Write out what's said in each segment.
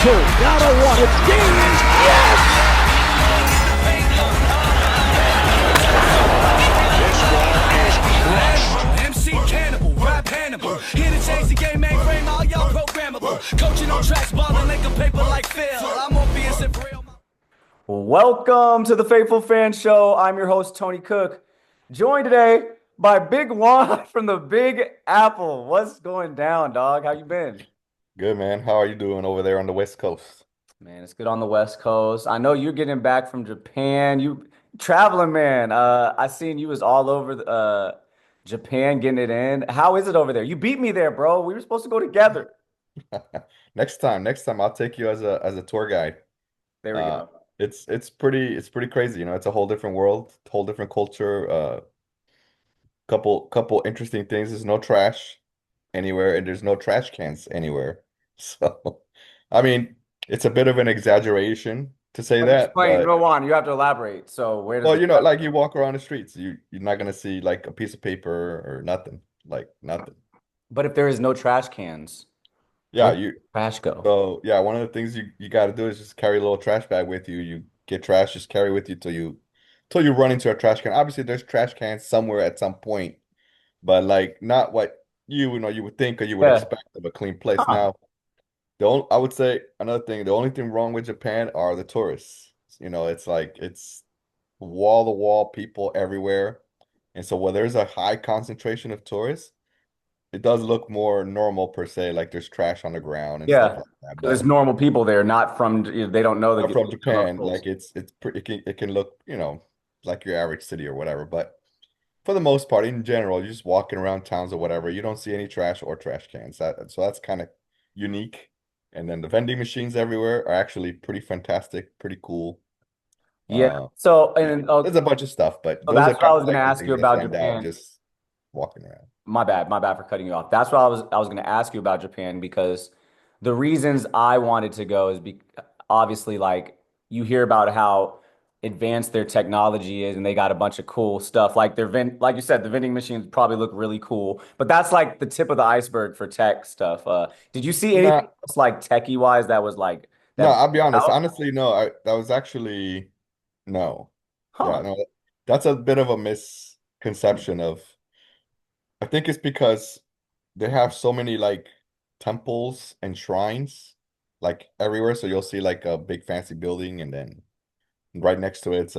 two. Now to one. It's Dean. Yes! This one is crushed. MC Cannibal, rap Hannibal. Here to change the game, mainframe, all y'all programmable. Coaching on tracks, balling like a paper like Phil. I'm on being some real. Welcome to the Faithful Fan Show. I'm your host, Tony Cook, joined today by Big Juan from the Big Apple. What's going down, dog? How you been? Good, man. How are you doing over there on the West Coast? Man, it's good on the West Coast. I know you're getting back from Japan. You traveling, man. I seen you was all over Japan getting it in. How is it over there? You beat me there, bro. We were supposed to go together. Next time I'll take you as a tour guide. There we go. It's pretty crazy. You know, it's a whole different world, whole different culture. Couple interesting things. There's no trash anywhere, and there's no trash cans anywhere. So, I mean, it's a bit of an exaggeration to say that. Explain, But, go on. You have to elaborate. So where does well, it you know, like you walk around the streets, you're not gonna see like a piece of paper or nothing, like nothing. But if there is no trash cans, Yeah, where does trash go? So yeah, one of the things you got to do is just carry a little trash bag with you. You get trash, just carry with you till you run into a trash can. Obviously, there's trash cans somewhere at some point, but like not what you would think or you would Yeah. expect of a clean place. Huh. Now, I would say another thing, the only thing wrong with Japan are the tourists. You know, it's like it's wall to wall people everywhere, and so when there's a high concentration of tourists, it does look more normal per se, like there's trash on the ground and stuff Yeah, like that. because it's But normal people there, not from, they don't know I'm the from Japan, locals. like it can look, like your average city or whatever. But for the most part, in general, you're just walking around towns or whatever, you don't see any trash or trash cans. So that's kind of unique. And then the vending machines everywhere are actually pretty fantastic, pretty cool. Yeah. Uh, So, yeah, and there's a bunch of stuff, but so those are that's what I kind was of going to like the ask things you that about stand out Japan. just walking around. My bad for cutting you off. That's what I was going to ask you about Japan, because the reasons I wanted to go is obviously, like, you hear about how advanced their technology is, and they got a bunch of cool stuff. Like like you said, the vending machines probably look really cool, but that's like the tip of the iceberg for tech stuff. Did you see anything No, else like techie wise that was like no, that I'll be honest. out? Honestly, no, that was actually no. Yeah, Huh. no, that's a bit of a misconception of. I think it's because they have so many like temples and shrines like everywhere. So you'll see like a big fancy building, and then right next to it,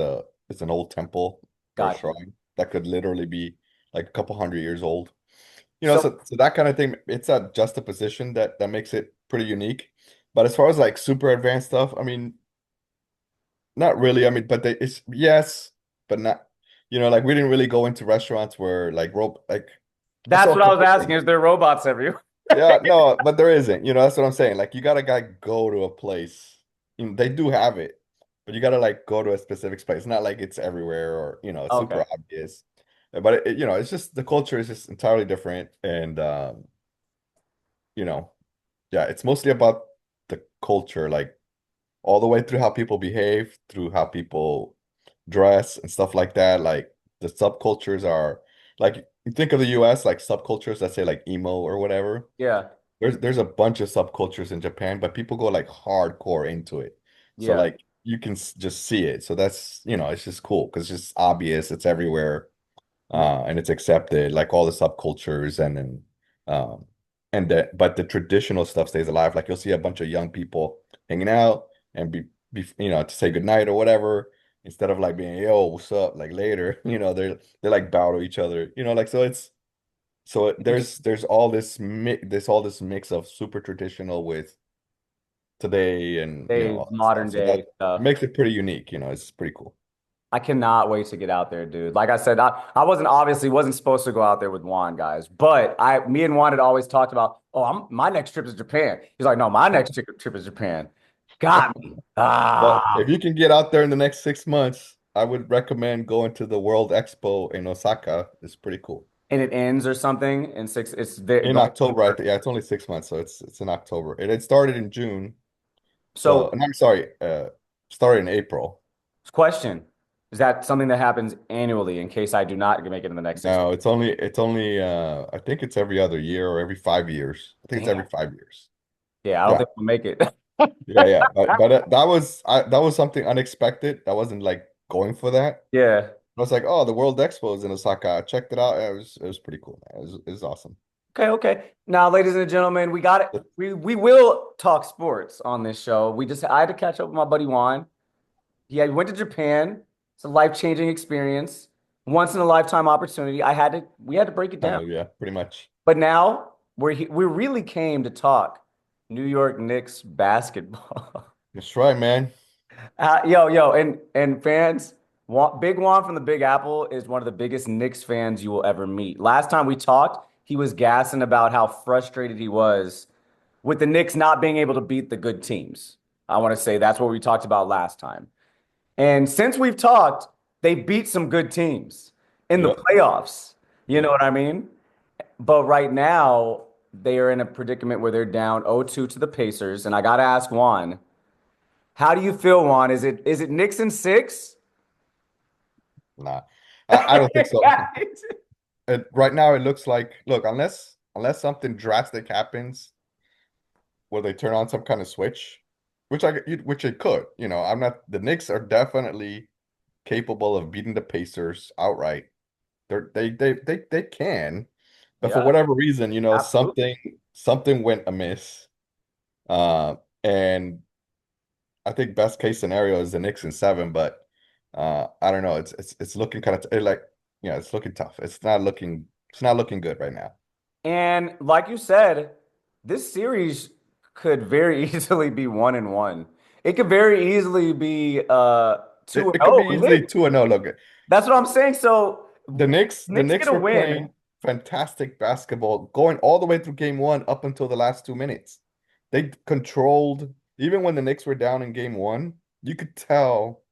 it's an old temple or Gotcha. shrine that could literally be like a couple hundred years old. You know, So so that kind of thing, it's a juxtaposition that makes it pretty unique. But as far as like super advanced stuff, I mean, not really. I mean, but it's yes, but not. You know, like we didn't really go into restaurants where like rope like I that's saw a what I was couple asking. things. Is there robots everywhere? Yeah, no, but there isn't. You know, that's what I'm saying. Like you gotta go to a place. You know, they do have it, but you gotta like go to a specific place. It's not like it's everywhere or it's Okay. super obvious. But it's just the culture is just entirely different, and you know, yeah, it's mostly about the culture, like all the way through how people behave, through how people dress and stuff like that. Like the subcultures are like you think of the US like subcultures, let's say like emo or whatever. Yeah. There's a bunch of subcultures in Japan, but people go like hardcore into it. So Yeah. like you can just see it. So that's, it's just cool because it's just obvious, it's everywhere. And it's accepted, like all the subcultures um but the traditional stuff stays alive. Like you'll see a bunch of young people hanging out and be to say goodnight or whatever, instead of like being, yo, what's up, like later, they like bow to each other, like there's all this mix of super traditional with today and They all that modern stuff. So day that stuff. makes it pretty unique, it's pretty cool. I cannot wait to get out there, dude. Like I said, I wasn't supposed to go out there with Juan, guys, but me and Juan had always talked about, oh, my next trip is Japan. He's like, no, my next trip is Japan. Got me. Well, Ah, if you can get out there in the next 6 months, I would recommend going to the World Expo in Osaka. It's pretty cool. and it ends or something in six. It's there In going. October, I think. Yeah, it's only 6 months, so it's in October. It started in June. So, So, and I'm sorry, started in April. question: Is that something that happens annually in case I do not make it in the next 6 months? No, it's only I think it's every other year or every 5 years. I think it's Damn. every 5 years. Yeah, I don't Yeah. think we'll make it. Yeah. But that was something unexpected. I wasn't like going for that. Yeah. I was like, oh, the World Expo is in Osaka. I checked it out. It was pretty cool, man. It was awesome. Okay, okay. Now, ladies and gentlemen, we got it. We will talk sports on this show. I had to catch up with my buddy Juan. He went to Japan. It's a life-changing experience, once in a lifetime opportunity. We had to break it Kind down. of, yeah, pretty much. But now we really came to talk New York Knicks basketball. That's right, man. Yo, and fans, Big Juan from the Big Apple is one of the biggest Knicks fans you will ever meet. Last time we talked, he was gassing about how frustrated he was with the Knicks not being able to beat the good teams. I want to say that's what we talked about last time. And since we've talked, they beat some good teams in the Yep. playoffs. You know Yep. what I mean? But right now, they are in a predicament where they're down 0-2 to the Pacers. And I got to ask Juan, how do you feel, Juan? Is it Knicks in six? Nah, I don't think so. Right now, it looks like, look, unless something drastic happens where they turn on some kind of switch, which it could. I'm not. The Knicks are definitely capable of beating the Pacers outright. They can, but for Yeah, whatever reason, absolutely. something went amiss. And I think best case scenario is the Knicks in seven, but I don't know. It's looking kind of like it's looking tough. It's not looking good right now. And like you said, this series could very easily be 1-1. It could very easily be It, 2 it could be 0. easily 2-0. Look, That's what I'm saying. So the Knicks get Knicks a were win. playing fantastic basketball, going all the way through game one up until the last 2 minutes. They controlled, even when the Knicks were down in game one, you could tell,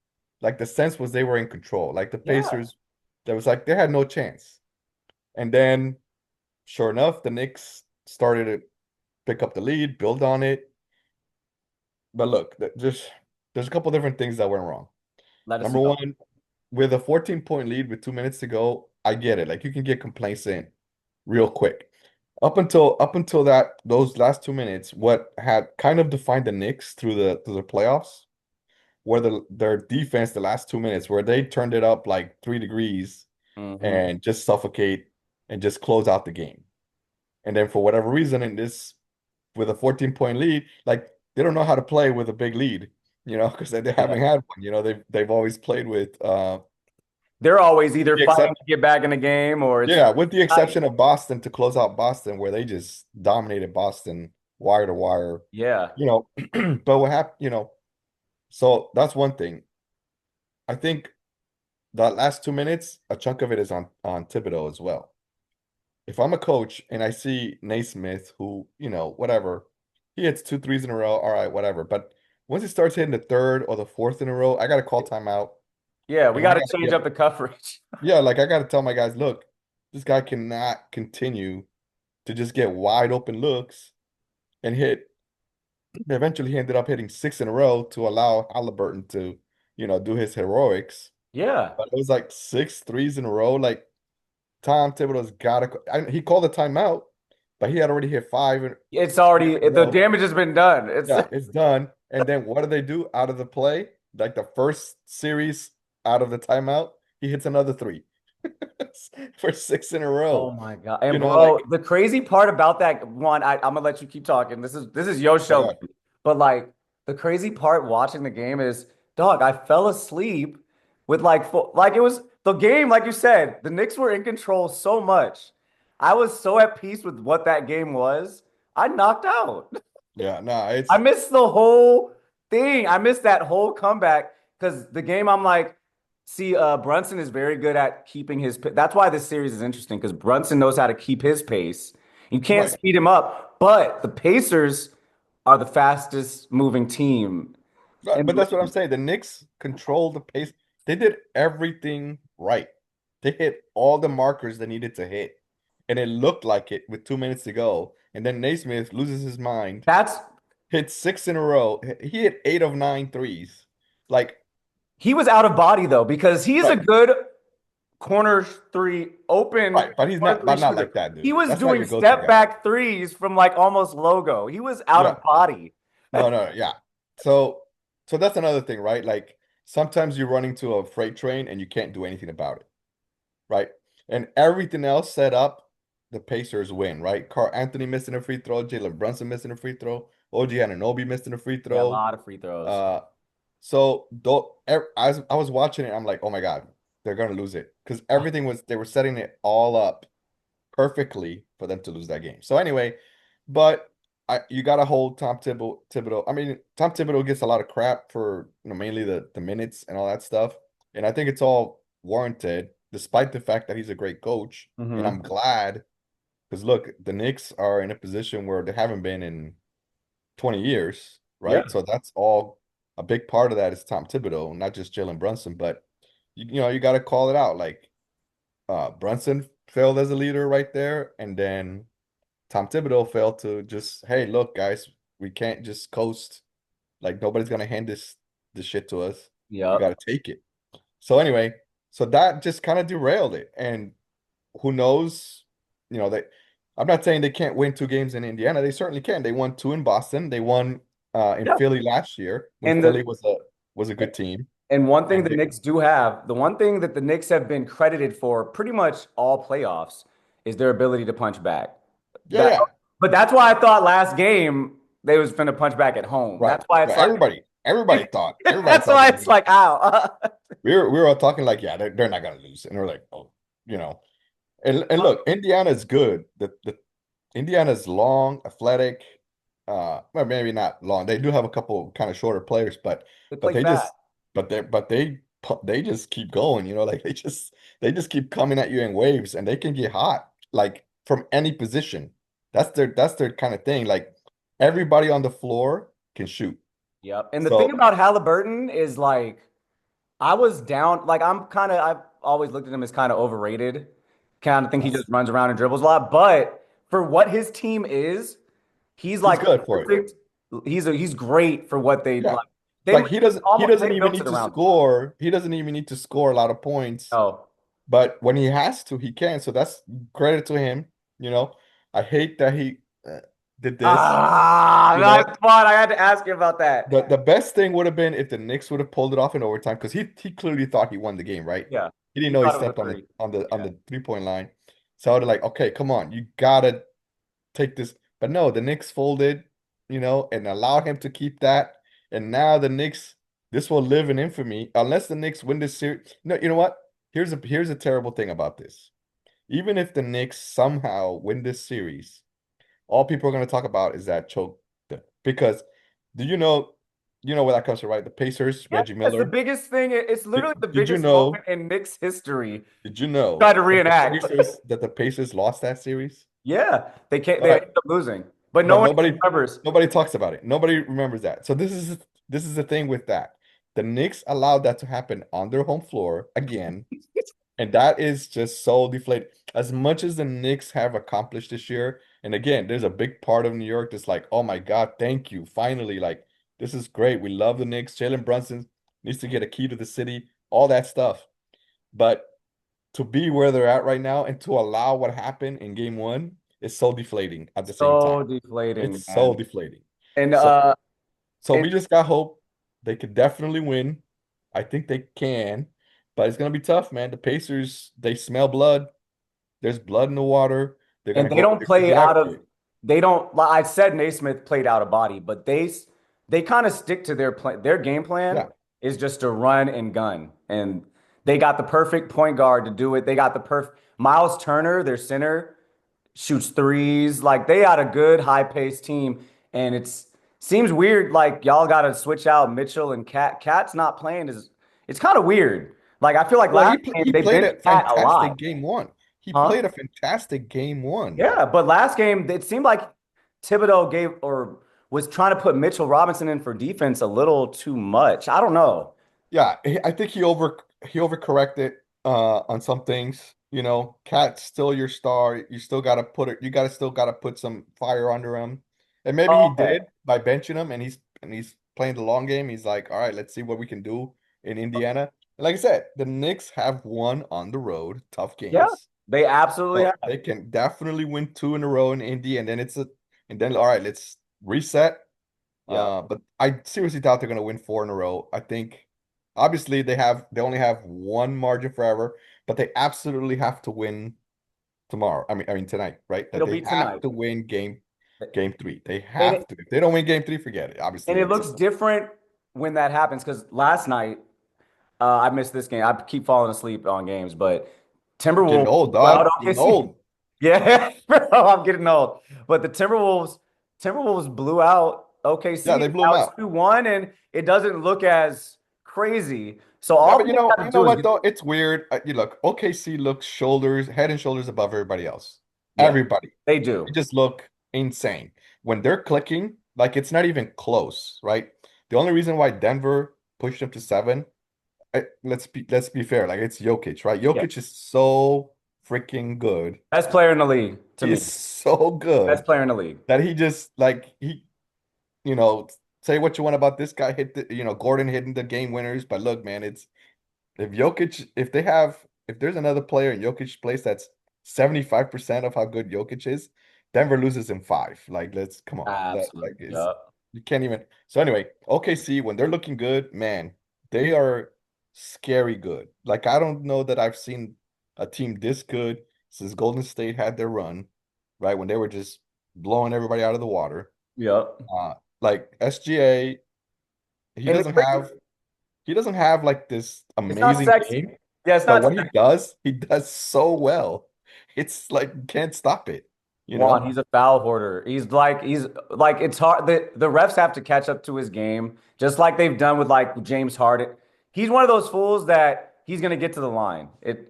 like the sense was they were in control. Like the Yeah. Pacers, there was like they had no chance. And then, sure enough, the Knicks started to pick up the lead, build on it. But look, there's a couple different things that went wrong. Let us Number know. one, with a 14-point lead with 2 minutes to go, I get it. Like you can get complacent real quick. Up until those last 2 minutes, what had kind of defined the Knicks through the playoffs were their defense the last 2 minutes where they turned it up like 3 degrees Hmm. and just suffocate and just close out the game. And then for whatever reason in this with a 14-point lead, like they don't know how to play with a big lead, because they Yeah. haven't had one. They've always played with They're always either the fighting except to get back in the game or it's yeah, with the tight. exception of Boston to close out Boston, where they just dominated Boston wire to wire. Yeah. You know, but what happened, so that's one thing. I think that last 2 minutes, a chunk of it is on Thibodeau as well. If I'm a coach and I see Naismith, who, whatever, he hits two threes in a row, all right, whatever. But once he starts hitting the third or the fourth in a row, I got to call timeout. Yeah. We And I got to got change up the coverage. yeah, like I got to tell my guys, look, this guy cannot continue to just get wide open looks and hit. Eventually, he ended up hitting six in a row to allow Halliburton to, do his heroics. Yeah. But it was like six threes in a row. Like Tom Thibodeau's got to. He called a timeout, but he had already hit five in It's in already a the row. damage has been done. It's Yeah, it's done. And then what do they do out of the play? Like the first series out of the timeout, he hits another three for six in a oh row. my God. And bro, Like, the crazy part about that one, I'm gonna let you keep talking. This is your oh, show. yeah, But like the crazy part watching the game is, dog, I fell asleep with like it was the game, like you said, the Knicks were in control so much. I was so at peace with what that game was. I knocked out. yeah, no, I it's missed the whole thing. I missed that whole comeback because the game, I'm like, see, Brunson is very good at keeping his. That's why this series is interesting because Brunson knows how to keep his pace. You can't right. speed him up, but the Pacers are the fastest moving team Right, in but the that's what I'm league. saying. The Knicks controlled the pace. They did everything right. They hit all the markers they needed to hit. And it looked like it with 2 minutes to go. And then Naismith loses his mind, That's hits six in a row. He hit eight of nine threes. Like, he was out of body though because he's a right, good corner three, open right. But he's corner not, three but not like shooter. that, He dude. was That's not doing your go-to step guy. back threes from like almost logo. He was out Yeah. of body. No, yeah. So so that's another thing, right? Like sometimes you're running to a freight train and you can't do anything about it, right? And everything else set up, the Pacers win, right? Carl Anthony missing a free throw, Jalen Brunson missing a free throw, OG Anunoby missing a free Yeah, a throw. lot of free throws. Uh, so though as I was watching it, I'm like, oh my God, they're gonna lose it because everything was they were setting it all up perfectly for them to lose that game. So anyway, but you gotta hold Thibodeau. I mean, Tom Thibodeau gets a lot of crap for mainly the minutes and all that stuff, and I think it's all warranted, despite the fact that he's a great coach. And I'm Hmm. glad because look, the Knicks are in a position where they haven't been in 20 years, Yeah. right? So that's all a big part of that is Tom Thibodeau, not just Jalen Brunson, but you got to call it out. Like Brunson failed as a leader right there, and then Tom Thibodeau failed to just, hey, look, guys, we can't just coast. Like nobody's gonna hand this shit to us. We Yep. got to take it. So anyway, so that just kind of derailed it, and who knows? They. I'm not saying they can't win 2 games in Indiana. They certainly can. They won 2 in Boston. They won in Yeah. Philly last year when And Philly the was a good team. and one thing And the Knicks do have, the one thing that the Knicks have been credited for pretty much all playoffs is their ability to punch back. yeah, That, yeah, but that's why I thought last game they was finna punch back at home. right. That's why it's Right. like Everybody that's thought why they it's were. like ow. We were all talking like, yeah, they're not gonna lose, and we're like, oh, you know. And look, Indiana's good. The Indiana's long, athletic. Well, maybe not long. They do have a couple kind of shorter players, but They but play they fast. just they just keep going. Like they just keep coming at you in waves, and they can get hot like from any position. That's their kind of thing. Like everybody on the floor can shoot. Yep. And the thing So about Halliburton is like I was down, like I've always looked at him as kind of overrated. Kind of think he just yes, runs around and dribbles a lot. But for what his team is, he's he's like good for it. perfect. He's great for what they Yeah. like. They Like would he almost doesn't they even built need it to around him. score. He doesn't even need to score a lot of points. Oh. But when he has to, he can. So that's credit to him. You know, I hate that he did this. Ah, You know, that's fun. I had to ask you about that. the best thing would have been if the Knicks would have pulled it off in overtime because he clearly thought he won the game, right? Yeah. He didn't He know he thought it was a stepped on the three. on the on Yeah. the 3-point line. So I would have like, okay, come on, you gotta take this. But no, the Knicks folded, and allowed him to keep that. And now the Knicks, this will live in infamy unless the Knicks win this series. No, you know what? Here's a terrible thing about this. Even if the Knicks somehow win this series, all people are going to talk about is that choke because do you know where that comes from, right? The Pacers, Yeah, Reggie it's the Miller. biggest thing. It's literally the Did you biggest know? moment in Knicks history. Did you know Try to that the reenact. Pacers lost that series? Yeah, they can't. All They right, ended up losing, but no but one nobody remembers. nobody talks about it. Nobody remembers that. So this is the thing with that. The Knicks allowed that to happen on their home floor again, and that is just so deflated. As much as the Knicks have accomplished this year, and again, there's a big part of New York that's like, oh my God, thank you. Finally, like this is great. We love the Knicks. Jalen Brunson needs to get a key to the city, all that stuff. But to be where they're at right now and to allow what happened in game one is so deflating at the same So time. deflating, It's so man. deflating. And So so and we just got hope they could definitely win. I think they can, but it's gonna be tough, man. The Pacers, they smell blood. There's blood in the water. They're and gonna they go. don't play They're out not, of they don't like I said Naismith played out of body, but they kind of stick to their game plan yeah, is just to run and gun. And they got the perfect point guard to do it. They got the perfect Miles Turner, their center, shoots threes. Like they got a good high-paced team. And it's seems weird like y'all gotta switch out Mitchell and Cat. Cat's not playing is it's kind of weird. Like I feel like Well, last he pl- game he they played benched a Cat a lot. fantastic game one. He Huh? played a fantastic game one. Yeah, but last game it seemed like Thibodeau gave or was trying to put Mitchell Robinson in for defense a little too much. I don't know. Yeah, I think he overcorrected on some things. Cat's still your star. You still gotta put it. You gotta still gotta put some fire under him. And maybe he Okay. did by benching him, and he's playing the long game. He's like, all right, let's see what we can do in Indiana. And like I said, the Knicks have won on the road, tough Yeah, games. they absolutely So have. they can definitely win 2 in a row in Indy, and then all right, let's reset Yeah. But I seriously doubt they're going to win 4 in a row. I think obviously they only have one margin forever, but they absolutely have to win tomorrow. I mean tonight, right? That It'll they be have tonight. to win game 3. They And have it, to. If they don't win game 3, forget it. and Obviously, it it's looks different when that happens because last night I missed this game. I keep falling asleep on games, but getting Timberwolves old, blew out dog. Getting OKC. old. Yeah, bro, I'm getting old. But the Timberwolves blew out Yeah, OKC. they blew them Now it's out. 2-1, and it doesn't look as crazy. So Yeah, all but the Knicks have you to know do is what get, though? It's weird. You look, OKC looks head and shoulders above everybody else. yeah, Everybody. they They do. just look insane. When they're clicking, like it's not even close, right? The only reason why Denver pushed them to 7, let's be fair, like it's Jokic, right? Yeah, Jokic is so freaking good. best player in the league to He me. is so Best good player in the league. that he just like you know, say what you want about this guy Gordon hitting the game winners, but look, man, it's if Jokic, if there's another player in Jokic's place that's 75% of how good Jokic is, Denver loses in 5. Like, let's come on. That like Absolutely. is Yeah. you can't even. So anyway, OKC when they're looking good, man, they are scary good. Like I don't know that I've seen a team this good since Golden State had their run, right? When they were just blowing everybody out of the water. Yeah. Like SGA, he And the doesn't crazy, have he doesn't have like this it's not amazing sexy. game, Yeah, it's but not what sexy. he does so well. It's like you can't stop it, you Juan, know? he's a foul hoarder. He's like it's hard. The refs have to catch up to his game, just like they've done with like James Harden. He's one of those fools that he's gonna get to the line.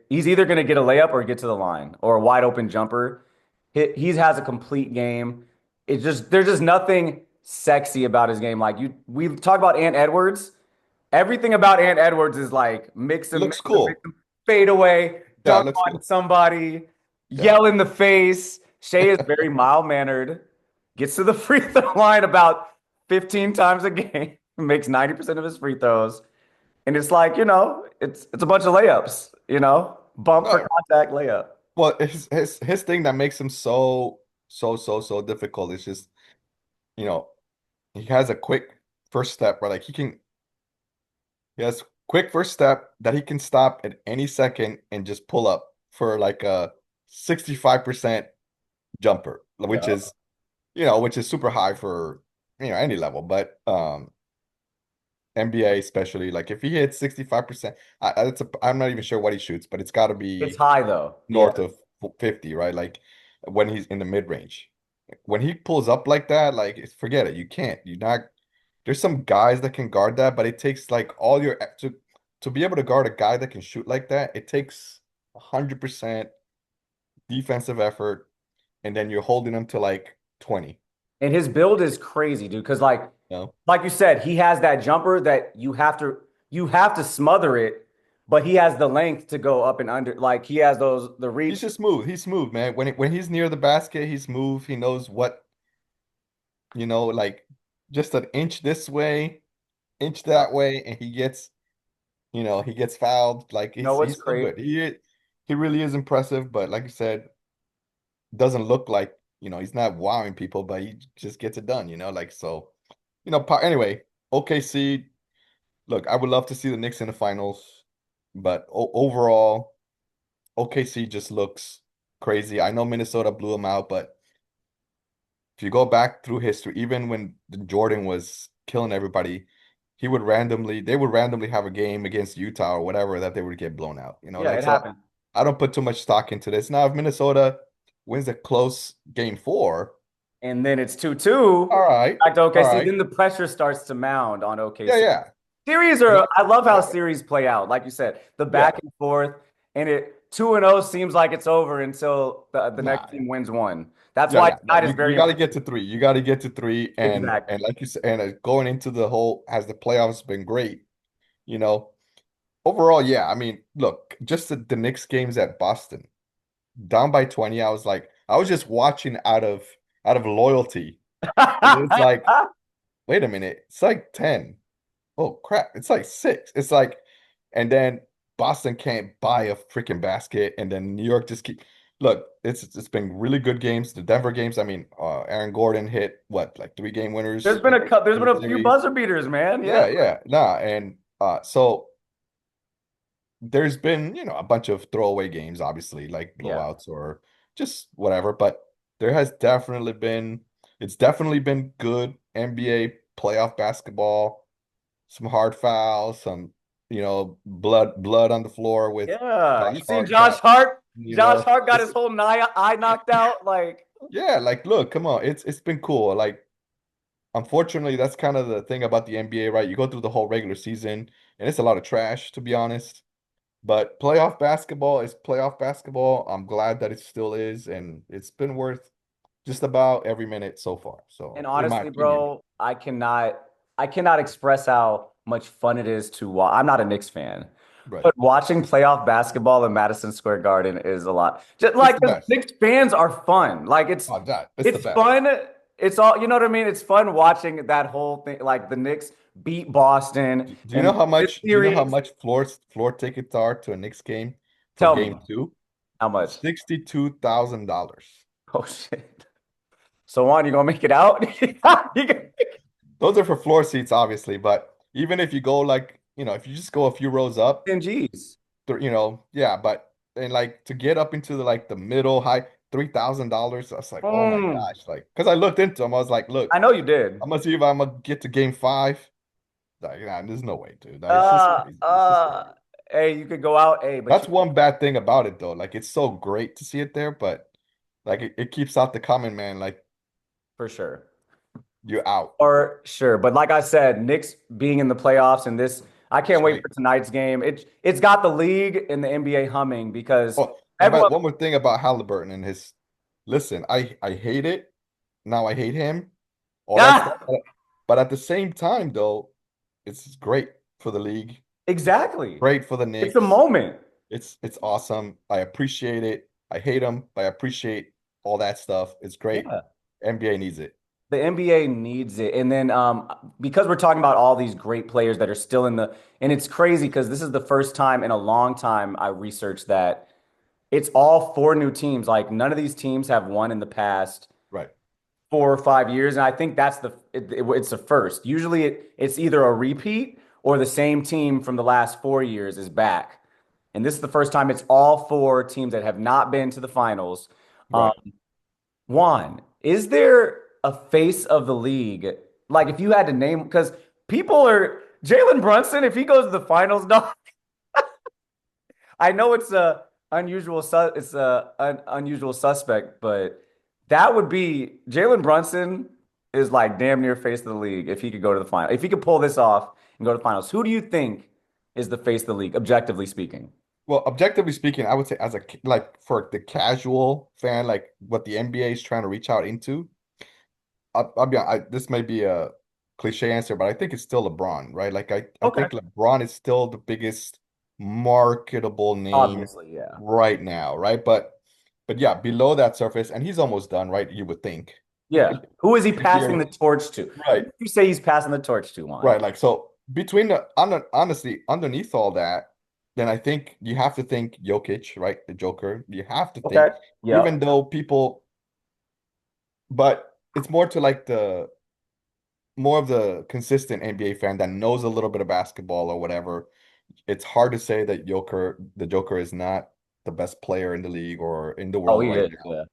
He's either gonna get a layup or get to the line or a wide open jumper. He has a complete game. It's just there's just nothing sexy about his game. Like we talk about Ant Edwards. Everything about Ant Edwards is like It looks cool. fade away, Yeah, it dunk looks on cool. somebody, Yeah. yell in the face. Shea is very mild mannered, gets to the free throw line about 15 times a game, makes 90% of his free throws. And it's like, it's a bunch of layups, bump for Uh, contact layup. well, his thing that makes him so difficult is just, you know, he has a quick first step where like he has quick first step that he can stop at any second and just pull up for like a 65% jumper, which Yeah. is which is super high for any level, but NBA especially, like if he hits 65%, I'm not even sure what he shoots, but it's got to It's be high though. Yeah. north of 50, right? Like when he's in the mid range. When he pulls up like that, like forget it. You can't. You're not. There's some guys that can guard that, but it takes like all your to be able to guard a guy that can shoot like that. It takes 100% defensive effort, and then you're holding him to like 20. And his build is crazy, dude. Because You know, like you said, he has that jumper that you have to smother it, but he has the length to go up and under. Like he has the he's reach. just smooth. He's smooth, man. When he's near the basket, he's smooth. He knows what like just an inch this way, inch that way, and he gets fouled. Like You know what's he's so crazy? good. He really is impressive, but like you said, doesn't look like, he's not wowing people, but he just gets it done, like so, anyway, OKC, look, I would love to see the Knicks in the finals, but overall, OKC just looks crazy. I know Minnesota blew them out, but if you go back through history, even when Jordan was killing everybody, they would randomly have a game against Utah or whatever that they would get blown out. Yeah, Like it so happened. I don't put too much stock into this. Now, if Minnesota wins a close game 4, And then it's 2-2 all right, back to all OKC. right. Then the pressure starts to mound on Yeah, OKC. yeah. Series You know, I love how yeah, series play out. Like you said, the yeah. back and forth, and it 2-0 seems like it's over until the next Nah, team wins one. That's yeah, why yeah. No, tonight is you very got to important. get to 3. You got to get to 3, and Exactly. like you said, and going into the whole has the playoffs been great, you know. Overall, yeah. I mean, look, just the Knicks games at Boston, down by 20. I was just watching out of loyalty. And it's like, wait a minute, it's like 10. Oh crap, it's like 6. It's like, and then Boston can't buy a freaking basket, and then New York just keep. look, it's been really good games. The Denver games, I mean, Aaron Gordon hit what, like 3 game winners There's in been the a few series. buzzer beaters, man. Yeah. Yeah, yeah, nah, and so there's been, a bunch of throwaway games, obviously, like Yeah. blowouts or just whatever, but there has definitely been, it's definitely been good NBA playoff basketball, some hard fouls, some, blood on the floor with Yeah. Josh You seen Hart Josh got, Hart? Josh Hart got his it's, whole eye knocked out. Like, yeah, like look, come on, it's been cool. Like, unfortunately, that's kind of the thing about the NBA, right? You go through the whole regular season and it's a lot of trash, to be honest. But playoff basketball is playoff basketball. I'm glad that it still is, and it's been worth just about every minute so far. and So, in my honestly, opinion, bro, I cannot express how much fun it is to watch. I'm not a Knicks fan, right. but watching playoff basketball in Madison Square Garden is a lot. Just It's like the 'cause best. Knicks fans are fun. Like Oh, God, it's the it's best. fun. It's all, you know what I mean? It's fun watching that whole thing, like the Knicks beat Boston Do you know and how this much? Do you know how series. much floor tickets are to a Knicks game for Tell me game two? how much. $62,000. Oh shit. So Juan, you gonna make it out? Those are for floor seats, obviously, but even if you go like, if you just go a few rows up, 10 G's. yeah, but and like to get up into the like the middle high $3,000, I was like, oh my Mm, gosh, like because I looked into them, I was like, look, I know you did. I'm gonna see if I'm gonna get to game five. Like, nah, there's no way, dude. Nah, it's just Uh, crazy. It's just uh, crazy. hey, you could go out, hey, but That's you one bad thing about it though. Like it's so great to see it there, but like it keeps out the common man, like for sure. you're out. For sure. But like I said, Knicks being in the playoffs and this, I It's can't wait great. for tonight's game. It's got the league and the NBA humming because Oh, and but everyone, one more thing about Halliburton and his listen, I hate it. Now I hate him, all that stuff. ah, But at the same time, though, it's great for the league. It's exactly. great for the It's a Knicks. moment. It's awesome. I appreciate it. I hate him, but I appreciate all that stuff. It's great. Yeah. NBA needs it. The NBA needs it. And then because we're talking about all these great players that are still in the, and it's crazy because this is the first time in a long time I researched that it's all four new teams. Like none of these teams have won in the past Right. 4 or 5 years, and I think that's it's the first. Usually, it's either a repeat or the same team from the last 4 years is back, and this is the first time it's all four teams that have not been to the finals. Um, Right. Juan, is there a face of the league? Like if you had to name, because people are Jalen Brunson, if he goes to the finals, no, I know it's an unusual suspect, but that would be Jalen Brunson is like damn near face of the league if he could go to the final. If he could pull this off and go to the finals, who do you think is the face of the league, objectively speaking? Well, objectively speaking, I would say as like for the casual fan, like what the NBA is trying to reach out into, I'll be this may be a cliche answer, but I think it's still LeBron, right? Like I Okay. think LeBron is still the biggest marketable name Obviously, yeah. right now, right? But yeah, below that surface, and he's almost done, right? You would think. Yeah. Who is he passing Years. the torch to? Who Right, would you say he's passing the torch to, Juan? right. Like so between honestly, underneath all that, then I think you have to think Jokic, right? The Joker. You have to Okay. think, even Yep. though people, but it's more to like the more of the consistent NBA fan that knows a little bit of basketball or whatever. It's hard to say that the Joker is not the best player in the league or in the Oh, world he right is. now. Yeah.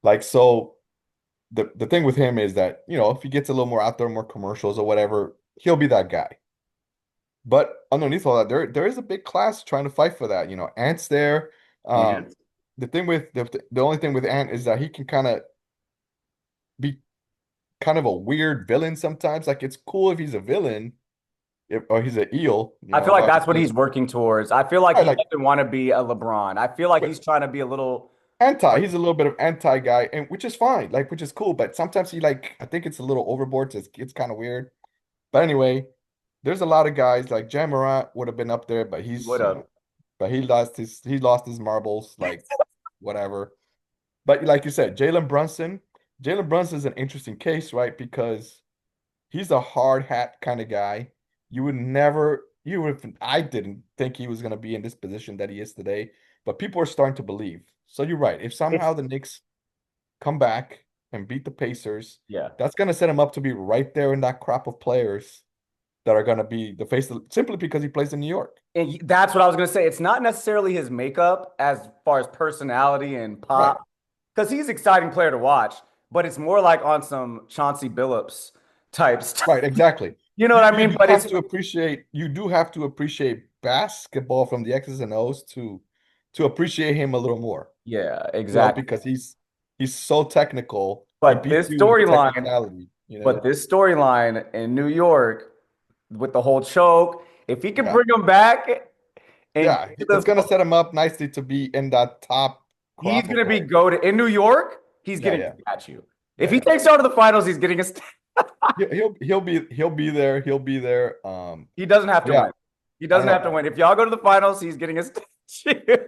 Like so the thing with him is that, if he gets a little more out there, more commercials or whatever, he'll be that guy. But underneath all that, there is a big class trying to fight for that. Ant's there. Um, And the thing with the only thing with Ant is that he can kind of be kind of a weird villain sometimes. Like it's cool if he's a villain, or he's an eel, I feel like that's what but he's working towards. I feel like right, he like doesn't want to be a LeBron. I feel like but he's trying to be a little anti. like, He's a little bit of anti guy, and which is fine, like which is cool. But sometimes he like I think it's a little overboard. So it's kind of weird. But anyway, there's a lot of guys like Jam Morant would have been up there, but he would have. but he lost his marbles, like whatever. But like you said, Jalen Brunson is an interesting case, right? Because he's a hard hat kind of guy. I didn't think he was going to be in this position that he is today, but people are starting to believe. So you're right. If It's somehow the Knicks come back and beat the Pacers, yeah. that's going to set him up to be right there in that crop of players that are going to be the face of, simply because he plays in New York. And that's what I was gonna say. It's not necessarily his makeup as far as personality and Right. pop, because he's an exciting player to watch, but it's more like on some Chauncey Billups type stuff. Right, exactly. You know what You I you mean? do But have it's to appreciate you do have to appreciate basketball from the X's and O's to appreciate him a little more, yeah, you know, exactly. because he's so technical. He But beats this you with storyline, technicality, you but know. this storyline in New York with the whole choke, if he can Yeah. bring him back and Yeah, get to it's the, gonna set him up nicely to be in that top he's crop of gonna be players. goated in New York. He's Yeah, getting a yeah, statue. If yeah, he yeah. takes y'all to the finals, he's getting a statue. He'll be there. He'll be there. He doesn't have to Yeah, win. He I don't doesn't have to know. win. If y'all go to the finals, he's getting a statue.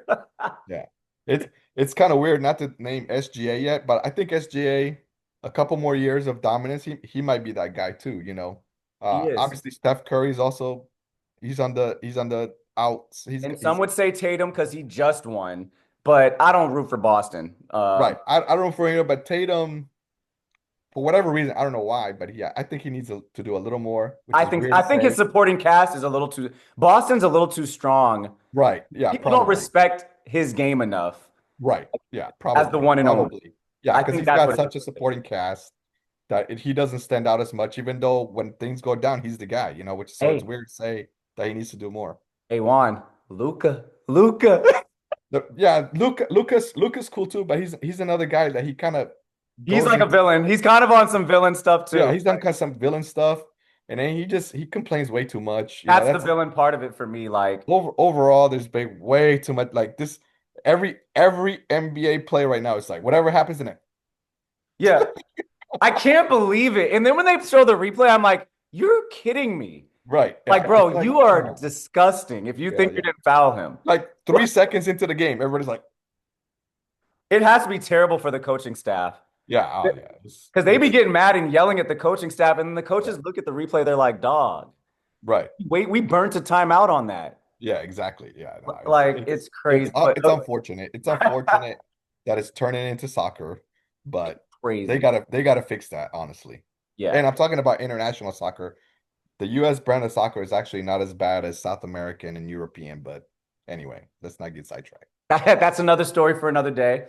Yeah, it's kind of weird not to name SGA yet, but I think SGA a couple more years of dominance, he might be that guy too. You know, He is. obviously Steph Curry's also he's on the outs. And some He's would say Tatum because he just won, but I don't root for Boston. right. I don't know for you, but Tatum. For whatever reason, I don't know why, but yeah, I think he needs to do a little more, which I is think weird I to think his say. supporting cast is a little too Boston's a little too strong. Right. Yeah, People don't probably. respect his game enough Right. Yeah, as the probably. one and only. Probably. Yeah, I because think he's that's got what it such a supporting cast that he doesn't stand out as much, even though when things go down, he's the guy, you know, which so it's is. weird to say that he needs to do more. Hey Juan, Luca. Yeah, Luca's cool too, but he's another guy that he kind of He's goes like a into villain. He's kind of on some villain stuff yeah, too. he's done kind of some villain stuff, and then he complains way too much. You know, That's the that's villain part of it for me. Like, overall, there's been way too much like this. Every NBA player right now is like whatever happens in it. yeah, I can't believe it. And then when they show the replay, I'm like, you're kidding me. Right. Like, Yeah. It's bro, like, you come are on. disgusting if you Yeah, think you yeah. didn't foul him. Like 3 seconds into the game, everybody's like, It has to be terrible for the coaching staff yeah, oh yeah. because they be getting mad and yelling at the coaching staff, and then the Yeah, coaches look at the replay, they're like, dog, right. wait, we burnt a timeout on that. Yeah, exactly. Yeah, no, Like, it's crazy, but it's unfortunate. It's unfortunate that it's turning into soccer, but they crazy. gotta fix that, honestly. Yeah. And I'm talking about international soccer. The US brand of soccer is actually not as bad as South American and European, but anyway, let's not get sidetracked. That's another story for another day.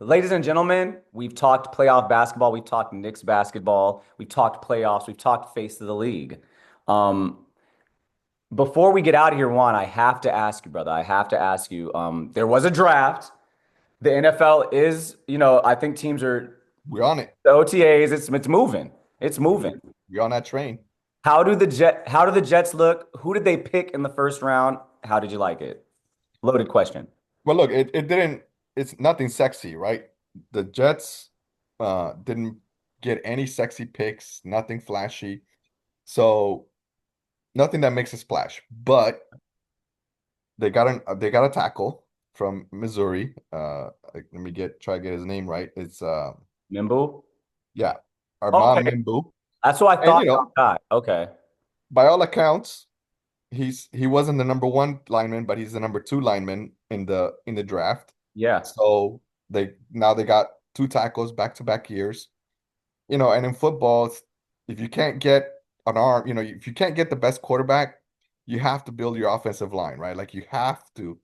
Ladies and gentlemen, we've talked playoff basketball, we've talked Knicks basketball, we've talked playoffs, we've talked face of the league. Um, before we get out of here, Juan, I have to ask you, brother. I have to ask you. There was a draft. The NFL is, I think teams are We're on it. the OTAs. It's moving. It's moving. We're on that train. How do the Jets look? Who did they pick in the first round? How did you like it? Loaded question. Well, look, it didn't. It's nothing sexy, right? The Jets didn't get any sexy picks, nothing flashy, so nothing that makes a splash. But they got a tackle from Missouri. Let me try to get his name right. It's Nimble. yeah, Okay, Armand Mimbu, that's what I and thought y'all got. Okay. by all accounts, he wasn't the number one lineman, but he's the number two lineman in the draft. Yeah. So they got two tackles back to back years. And in football, if you can't get an arm, if you can't get the best quarterback, you have to build your offensive line, right? Like you have to.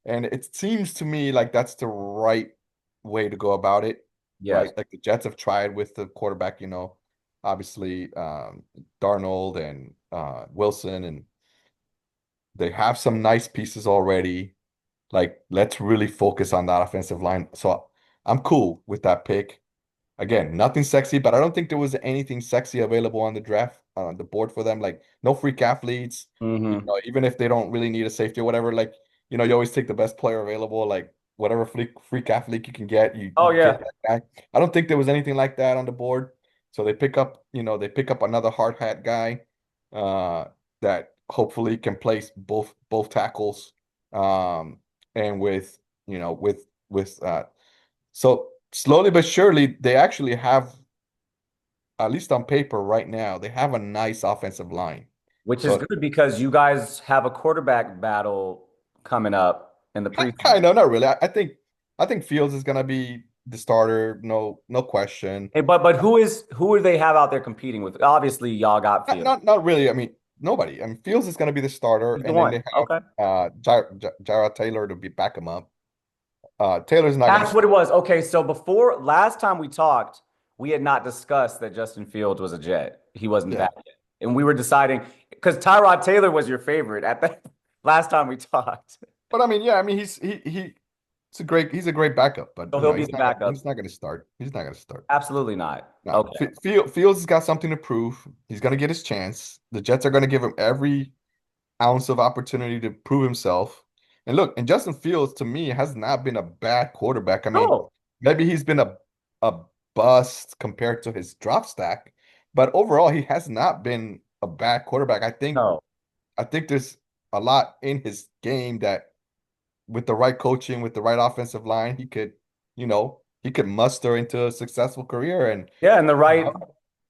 And it seems to me like that's the right way to go about it, Yes. right? Like the Jets have tried with the quarterback, obviously Darnold and Wilson, and they have some nice pieces already. Like, let's really focus on that offensive line. So I'm cool with that pick. Again, nothing sexy, but I don't think there was anything sexy available on the draft on the board for them. Like no freak athletes, Hmm. even if they don't really need a safety or whatever. Like, you always take the best player available. Like whatever freak athlete you can get, Oh you get yeah. that guy. I don't think there was anything like that on the board. So they pick up another hard hat guy, uh, that hopefully can place both tackles. And with so slowly but surely, they actually have, at least on paper right now, they have a nice offensive line. Which is So good because you guys have a quarterback battle coming up in the preseason. kind of, not really. I think I think Fields is gonna be the starter, no question. Hey, but who do they have out there competing with? Obviously, y'all got Not Fields. not really. I mean, nobody. I mean, Fields is gonna be the starter, He's the and then one. they have Okay. Jarrod Taylor to back him up. Taylor's not gonna That's what it start. was. Okay, so before last time we talked, we had not discussed that Justin Fields was a Jet. He wasn't Yeah, back yet. And we were deciding because Tyrod Taylor was your favorite at the last time we talked. but I mean, yeah, I mean, he's a great backup, but So he'll be the backup. he's not gonna start. He's not gonna start. Absolutely not. No, Okay. Fields has got something to prove. He's gonna get his chance. The Jets are gonna give him every ounce of opportunity to prove himself. And look, and Justin Fields to me has not been a bad quarterback. I mean, No, maybe he's been a bust compared to his draft stack, but overall he has not been a bad quarterback. no. I think there's a lot in his game that with the right coaching, with the right offensive line, he could muster into a successful career and Yeah, you know,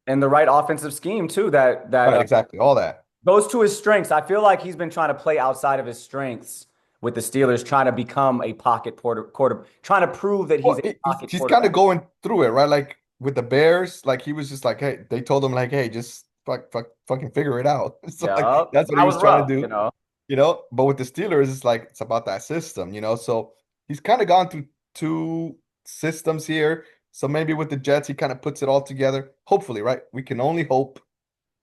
and the right offensive scheme too that right, exactly, all that. goes to his strengths. I feel like he's been trying to play outside of his strengths with the Steelers, trying to become a pocket quarter, trying to prove that he's Well, a pocket he's kind of quarterback. going through it, right? Like with the Bears, like he was just like, hey, they told him like, hey, just fucking figure it out. So like Yeah, that's what that he was was trying rough, to you do, know. But with the Steelers, it's like it's about that system, you know. So he's kind of gone through two systems here. So maybe with the Jets, he kind of puts it all together. Hopefully, right? We can only hope.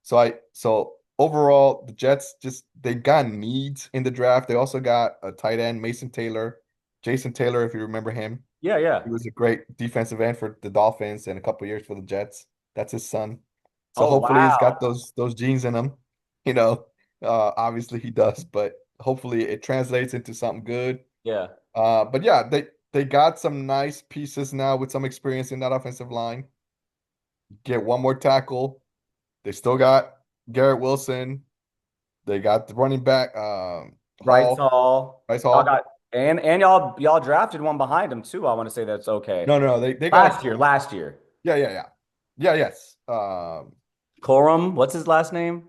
So overall, the Jets just they got needs in the draft. They also got a tight end, Jason Taylor, if you remember him. Yeah, yeah. He was a great defensive end for the Dolphins and a couple years for the Jets. That's his son. So Oh hopefully he's got wow. those genes in him. You know, obviously he does, but hopefully it translates into something good. Yeah. But yeah, they got some nice pieces now with some experience in that offensive line. Get one more tackle. They still got Garrett Wilson. They got the running back, Bryce Hall, Hall. Bryce Y'all Hall. got and y'all drafted one behind him too. I want to say that's okay. No, they got Last year. yes. Corum, what's his last name?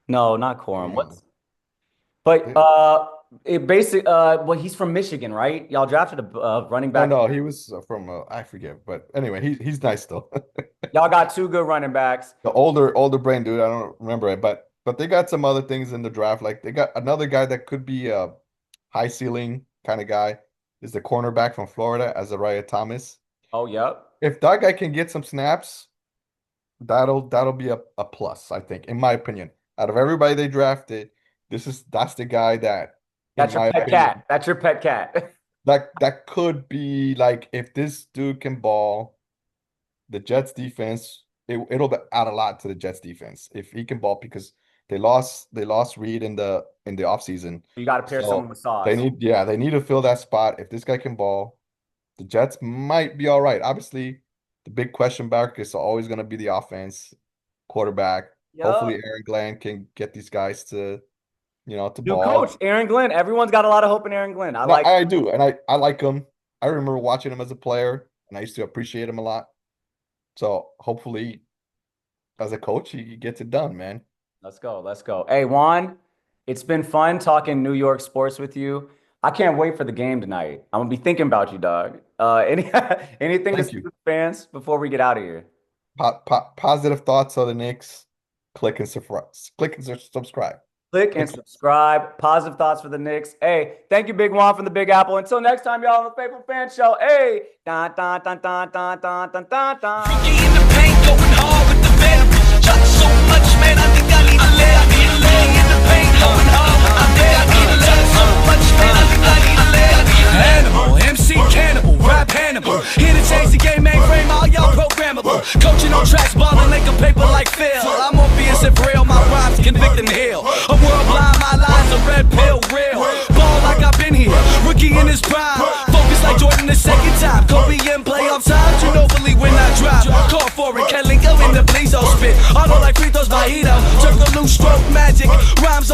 No, not Corum. Hmm. What's but it basic well he's from Michigan, right? Y'all drafted a running No, back. no, he was from I forget, but anyway, he's nice though. Y'all got two good running backs. The older brain dude, I don't remember it, but they got some other things in the draft. Like they got another guy that could be a high ceiling kind of guy. Is the cornerback from Florida, Azariah Thomas. Oh, yep. If that guy can get some snaps, that'll be a plus, I think, in my opinion. Out of everybody they drafted, that's the guy that, in That's your my pet opinion, cat. That's your pet cat. that could be like if this dude can ball, the Jets defense, it'll add a lot to the Jets defense if he can ball because they lost Reed in the offseason. You got to pair someone So with Sauce. they need to fill that spot. If this guy can ball, the Jets might be all right. Obviously, the big question mark is always going to be the offense, quarterback. Yep. Hopefully, Aaron Glenn can get these guys to New ball. coach, Aaron Glenn. Everyone's got a lot of hope in Aaron Glenn. I No, like I do, and I like him. I remember watching him as a player, and I used to appreciate him a lot. So hopefully, as a coach, he gets it done, man. Let's go. Let's go. Hey, Juan, it's been fun talking New York sports with you. I can't wait for the game tonight. I'm gonna be thinking about you, dog. Anything to Thank say to you. the fans before we get out of here? Positive thoughts on the Knicks. Click and subscribe. Click and subscribe. Positive thoughts for the Knicks. Hey, thank you, Big Juan from the Big Apple. Until next time, y'all, on the Faithful Fan Show. Hey, dun dun dun dun dun dun dun dun dun. Rookie in the paint, going hard with the venom. Shot so much, man, I think I need a lay. I need a lay in the paint, going hard with the venom. I need a lay so much, man, I think I need a lay. Animal, MC Cannibal, rap Hannibal. Here to change the game, mainframe, all y'all programmable. Coaching on tracks, balling like a paper like Phil. I'm Morpheus and real, my rhymes convict and heal. A world blind, my lies a red pill, real. Ball like I've been here, rookie in his prime. Focus like Jordan the second time. Kobe in playoff times, you know fully when I drop. Call for it, Kelly go in the please, oh spit. Auto like free throws, Vahito. Circle loose, stroke magic. Rhymes